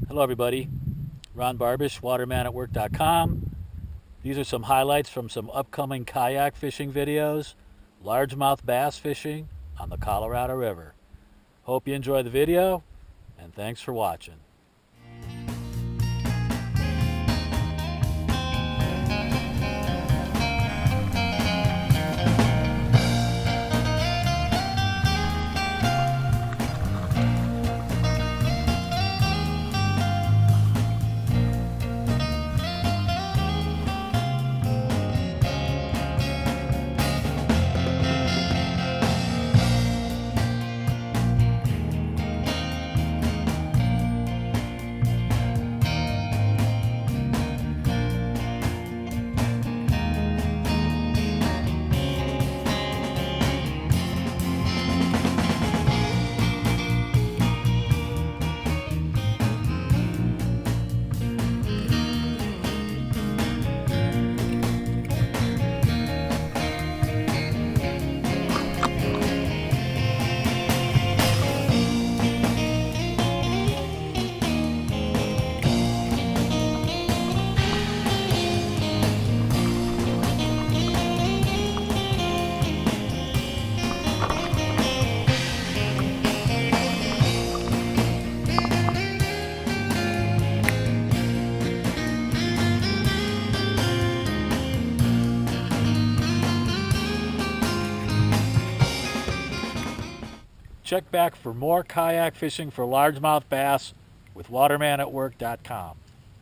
Hello everybody, Ron Barbish, watermanatwork.com. These are some highlights from some upcoming kayak fishing videos, largemouth bass fishing on the Colorado River. Hope you enjoy the video, and thanks for watching. Check back for more kayak fishing for largemouth bass with watermanatwork.com.